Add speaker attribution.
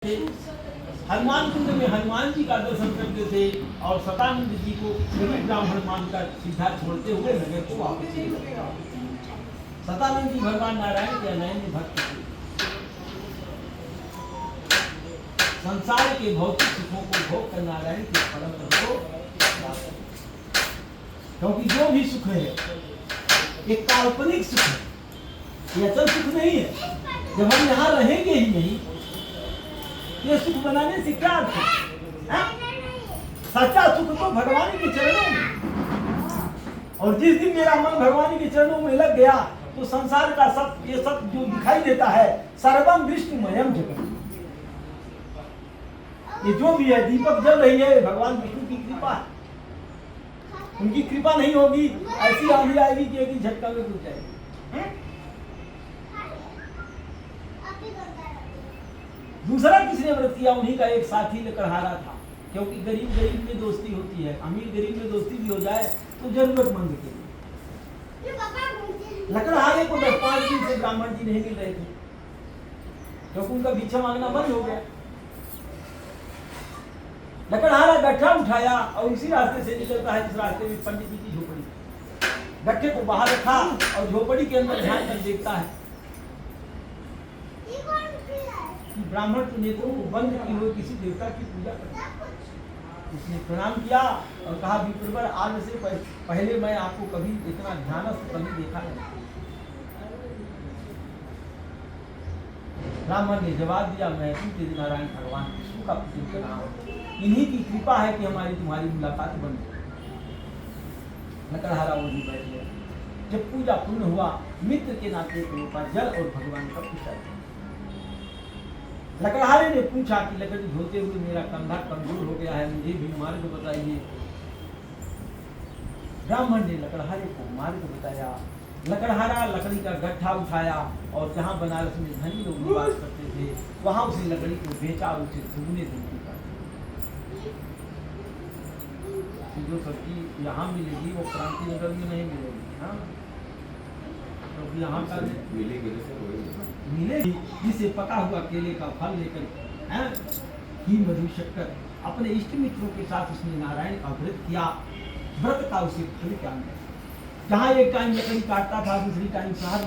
Speaker 1: हनुमान कुंड में हनुमान जी का दर्शन करते थे और सतानंद जी को ब्राह्मण मानकर सीधा छोड़ते हुए नगर को वापस चले गए। सतानंद जी भगवान नारायण के अनन्य भक्त थे। संसार के भौतिक सुखों को भोग कर नारायण के परम पद को प्राप्त, क्योंकि जो भी सुख है एक काल्पनिक सुख है, ये अचल सुख नहीं है। जब हम यहाँ रहेंगे ही नहीं, ये सुख बनाने से क्या अर्थ है? सच्चा सुख तो भगवान के चरणों में। और जिस दिन मेरा मन भगवान के चरणों में लग गया तो संसार का सब ये सब जो दिखाई देता है सर्वम विष्णुमयम जगत, ये जो भी है दीपक जल रही है भगवान विष्णु की कृपा है। उनकी कृपा नहीं होगी ऐसी आंधी आएगी कि एक ही झटका में घुस जाएगी। दूसरा किसने व्रत किया? उन्हीं का एक साथी लकड़हारा था, क्योंकि गरीब गरीब में दोस्ती होती है, अमीर गरीब में दोस्ती भी हो जाए तो जरूरतमंद के लिए। लकड़हारे को 10-5 दिन से ब्राह्मण जी नहीं मिल रहे थे, क्योंकि उनका भिक्षा मांगना बंद हो गया। लकड़हारा गट्ठा उठाया और उसी रास्ते से निकलता है जिस रास्ते में पंडित जी की झोपड़ी। गट्ठे को बाहर रखा और झोपड़ी के अंदर ध्यान कर देखता है ब्राह्मण के नेत्रों को बंद की हुई किसी देवता की पूजा करता। उसने प्रणाम किया और कहा, विप्रवर, आज से पहले मैं आपको कभी इतना ध्यानस्थ कभी देखा नहीं। ब्राह्मण ने जवाब दिया, मैं तेरे नारायण भगवान विष्णु का पूजन कर रहा हूँ, इन्हीं की कृपा है कि हमारी तुम्हारी मुलाकात बन गई। लकड़हारा वहीं बैठ गया। जब पूजा पूर्ण हुआ, मित्र के नाते के ऊपर जल और भगवान का पूजा। लकड़हारे ने पूछा कि लकड़ी धोते हुए मेरा कंधा कमजोर हो गया है, मुझे भी मार्ग बताइए। ब्राह्मण ने लकड़हारे को मार्ग बताया। लकड़हारा लकड़ी का गट्ठा उठाया और जहाँ बनारस में धनी लोग निवास करते थे वहां उसे लकड़ी को बेचा और उसे दुगने धन की जो सब्जी यहाँ मिलेगी वो क्रांति नगर में नहीं मिलेगी। हाँ, तो यहाँ का मिलेगी जिसे पका हुआ केले का फल लेकर ही मधु शक्कर अपने इष्ट मित्रों के साथ उसने नारायण का व्रत किया। व्रत का उसे फल क्या मिला? जहाँ एक टाइम लकड़ी काटता था, दूसरी टाइम शहर